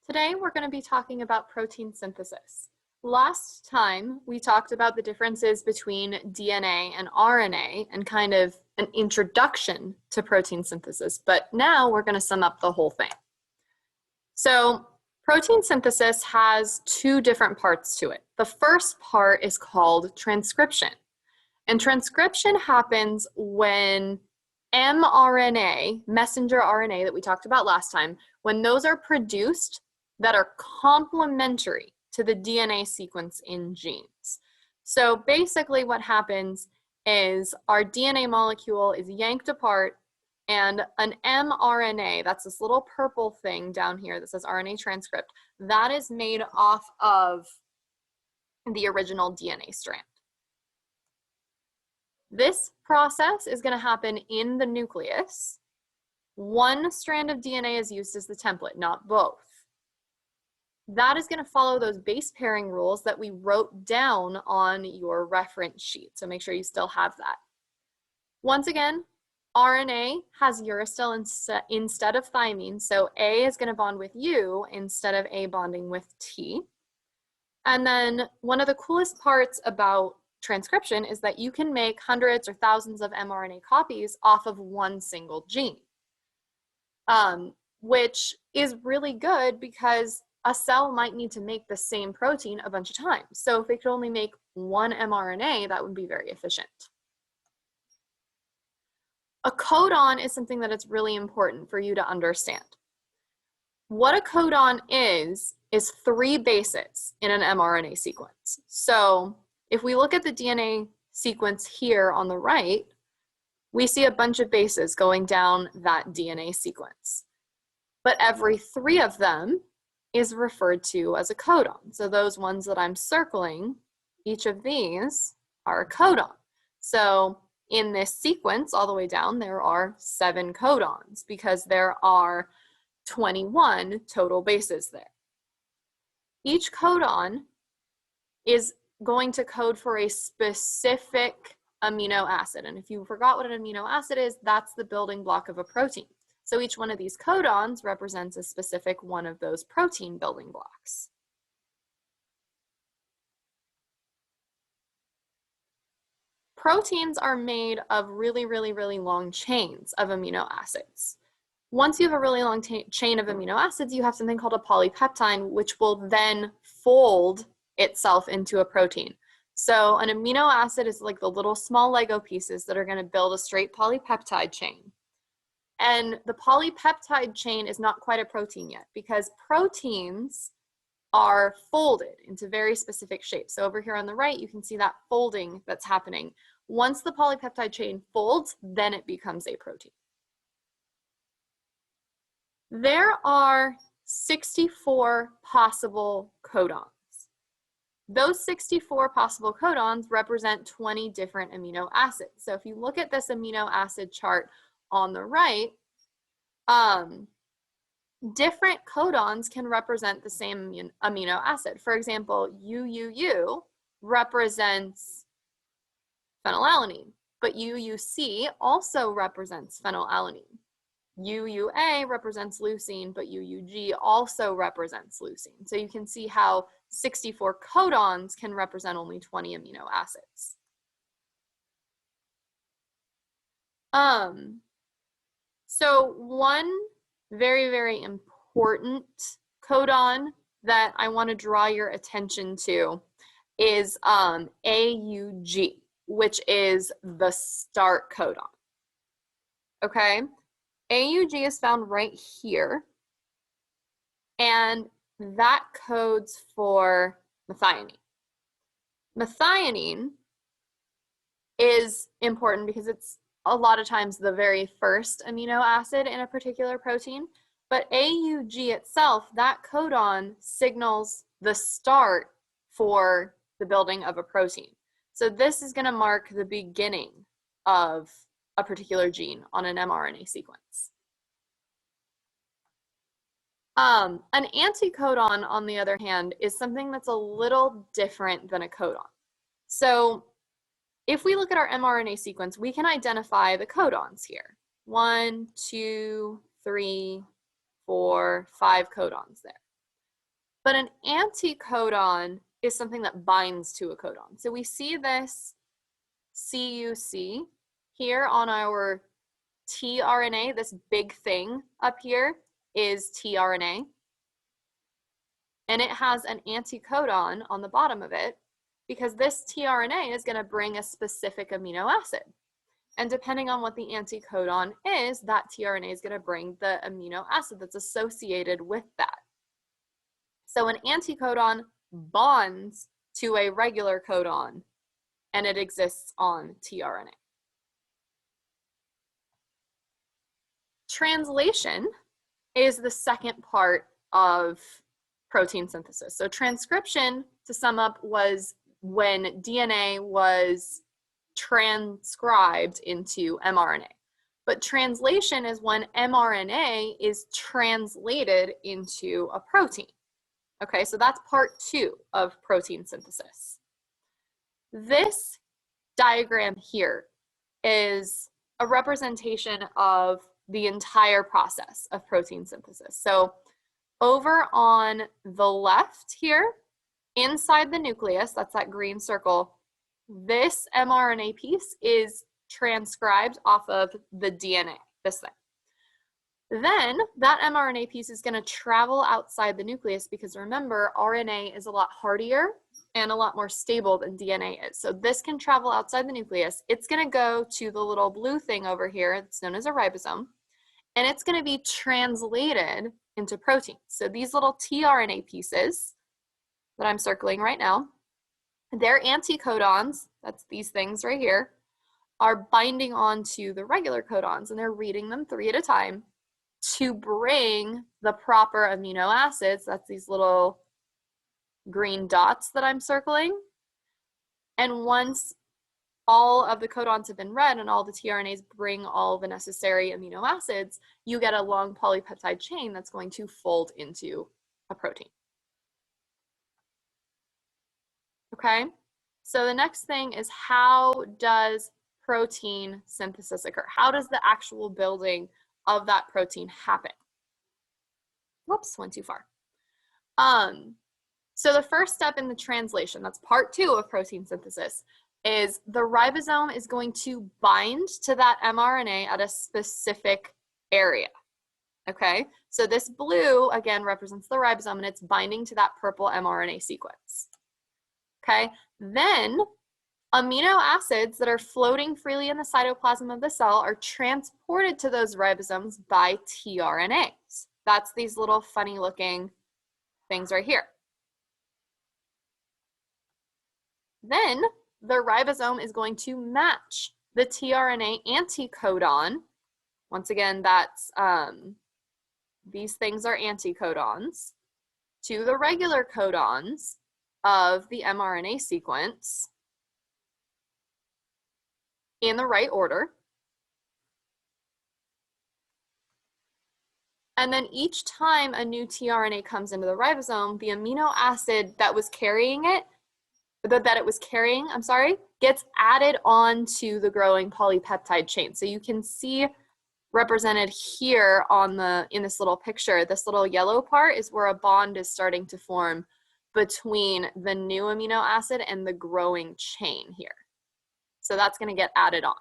Today we're going to be talking about protein synthesis. Last time we talked about the differences between DNA and RNA and kind of an introduction to protein synthesis, but now we're going to sum up the whole thing. So protein synthesis has two different parts to it. The first part is called transcription. And transcription happens when mRNA, messenger RNA that we talked about last time, when those are produced that are complementary to the DNA sequence in genes. So basically what happens is our DNA molecule is yanked apart and an mRNA, that's this little purple thing down here that says RNA transcript, that is made off of the original DNA strand. This process is going to happen in the nucleus. One strand of DNA is used as the template, not both. That is going to follow those base pairing rules that we wrote down on your reference sheet. So make sure you still have that. Once again, RNA has uracil instead of thymine. So A is going to bond with U instead of A bonding with T. And then one of the coolest parts about transcription is that you can make hundreds or thousands of mRNA copies off of one single gene, which is really good because a cell might need to make the same protein a bunch of times. So if it could only make one mRNA, that would be very efficient. A codon is something that is really important for you to understand. What a codon is three bases in an mRNA sequence. So if we look at the DNA sequence here on the right, we see a bunch of bases going down that DNA sequence. But every three of them is referred to as a codon. So those ones that I'm circling, each of these are a codon. So in this sequence all the way down, there are 7 codons because there are 21 total bases there. Each codon is going to code for a specific amino acid. And if you forgot what an amino acid is, that's the building block of a protein. So each one of these codons represents a specific one of those protein building blocks. Proteins are made of really long chains of amino acids. Once you have a really long chain of amino acids, you have something called a polypeptide, which will then fold itself into a protein. So an amino acid is like the little small Lego pieces that are going to build a straight polypeptide chain. And the polypeptide chain is not quite a protein yet because proteins are folded into very specific shapes. So over here on the right, you can see that folding that's happening. Once the polypeptide chain folds, then it becomes a protein. There are 64 possible codons. Those 64 possible codons represent 20 different amino acids. So if you look at this amino acid chart on the right, different codons can represent the same amino acid. For example, UUU represents phenylalanine, but UUC also represents phenylalanine. UUA represents leucine, but UUG also represents leucine. So you can see how 64 codons can represent only 20 amino acids. So one very important codon that I want to draw your attention to is AUG, which is the start codon. Okay, AUG is found right here, and that codes for methionine. Methionine is important because it's a lot of times the very first amino acid in a particular protein, but AUG itself, that codon signals the start for the building of a protein. So this is going to mark the beginning of a particular gene on an mRNA sequence. An anticodon, on the other hand, is something that's a little different than a codon. So if we look at our mRNA sequence, we can identify the codons here. 1, 2, 3, 4, 5 codons there. But an anticodon is something that binds to a codon. So we see this CUC here on our tRNA. This big thing up here is tRNA. And it has an anticodon on the bottom of it because this tRNA is going to bring a specific amino acid. And depending on what the anticodon is, that tRNA is going to bring the amino acid that's associated with that. So an anticodon bonds to a regular codon, and it exists on tRNA. Translation is the second part of protein synthesis. So transcription, to sum up, was when DNA was transcribed into mRNA. But translation is when mRNA is translated into a protein. Okay, so that's part 2 of protein synthesis. This diagram here is a representation of the entire process of protein synthesis. So over on the left here, inside the nucleus, that's that green circle, this mRNA piece is transcribed off of the DNA, this thing. Then that mRNA piece is going to travel outside the nucleus because remember, RNA is a lot hardier and a lot more stable than DNA is. So this can travel outside the nucleus. It's going to go to the little blue thing over here. It's known as a ribosome. And it's going to be translated into proteins. So these little tRNA pieces that I'm circling right now, they're anticodons, that's these things right here, are binding onto the regular codons, and they're reading them 3 at a time to bring the proper amino acids, that's these little green dots that I'm circling. And once all of the codons have been read and all the tRNAs bring all the necessary amino acids, you get a long polypeptide chain that's going to fold into a protein. Okay, so the next thing is, how does protein synthesis occur? How does the actual building of that protein happen? Whoops, went too far. So the first step in the translation, that's part 2 of protein synthesis, is the ribosome is going to bind to that mRNA at a specific area. Okay, so this blue again represents the ribosome, and it's binding to that purple mRNA sequence. Okay, then amino acids that are floating freely in the cytoplasm of the cell are transported to those ribosomes by tRNAs. That's these little funny looking things right here. Then the ribosome is going to match the tRNA anticodon. Once again, that's these things are anticodons to the regular codons of the mRNA sequence in the right order. And then each time a new tRNA comes into the ribosome, the amino acid that was carrying it, gets added onto the growing polypeptide chain. So you can see represented here in this little picture, this little yellow part is where a bond is starting to form between the new amino acid and the growing chain here. So that's going to get added on.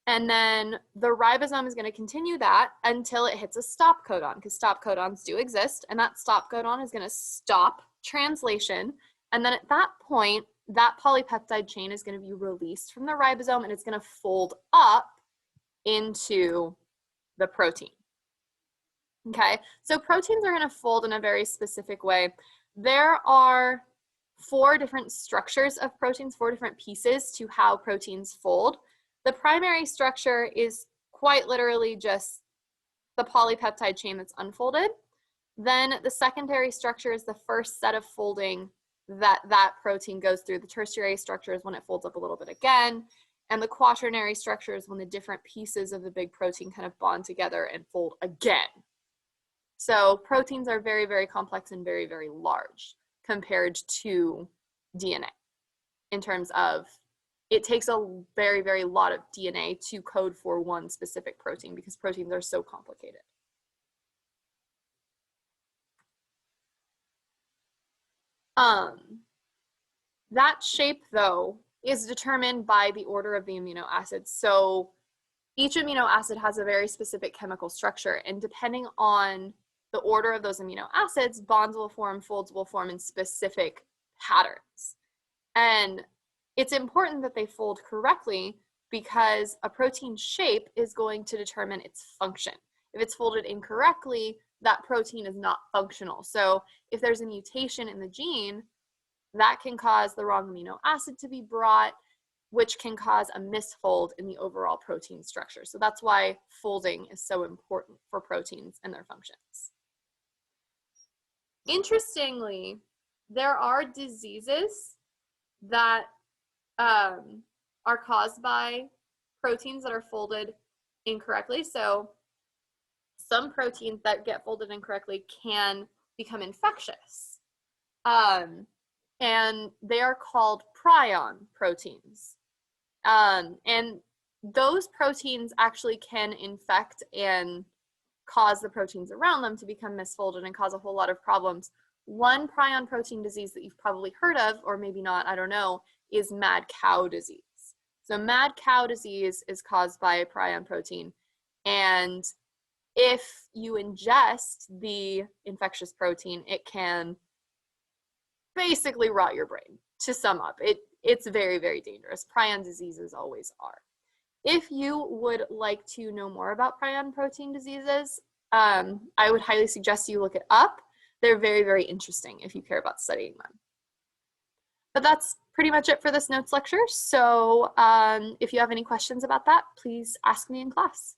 And then the ribosome is going to continue that until it hits a stop codon, because stop codons do exist, and that stop codon is going to stop translation. And then at that point, that polypeptide chain is going to be released from the ribosome, and it's going to fold up into the protein. Okay, so proteins are going to fold in a very specific way. There are 4 different structures of proteins, 4 different pieces to how proteins fold. The primary structure is quite literally just the polypeptide chain that's unfolded. Then the secondary structure is the first set of folding that protein goes through. The tertiary structure is when it folds up a little bit again. And the quaternary structure is when the different pieces of the big protein kind of bond together and fold again. So proteins are very, very complex and very, very large compared to DNA in terms of it takes a very, very lot of DNA to code for one specific protein because proteins are so complicated. That shape, though, is determined by the order of the amino acids. So each amino acid has a very specific chemical structure, and depending on the order of those amino acids, bonds will form, folds will form in specific patterns. And it's important that they fold correctly because a protein shape is going to determine its function. If it's folded incorrectly, that protein is not functional. So if there's a mutation in the gene, that can cause the wrong amino acid to be brought, which can cause a misfold in the overall protein structure. So that's why folding is so important for proteins and their functions. Interestingly, there are diseases that are caused by proteins that are folded incorrectly. So some proteins that get folded incorrectly can become infectious. And they are called prion proteins. And those proteins actually can infect and cause the proteins around them to become misfolded and cause a whole lot of problems. One prion protein disease that you've probably heard of, or maybe not, I don't know, is mad cow disease. So mad cow disease is caused by a prion protein, and if you ingest the infectious protein, it can basically rot your brain. To sum up, it's very, very dangerous. Prion diseases always are. If you would like to know more about prion protein diseases, I would highly suggest you look it up. They're very, very interesting if you care about studying them. But that's pretty much it for this notes lecture. So if you have any questions about that, please ask me in class.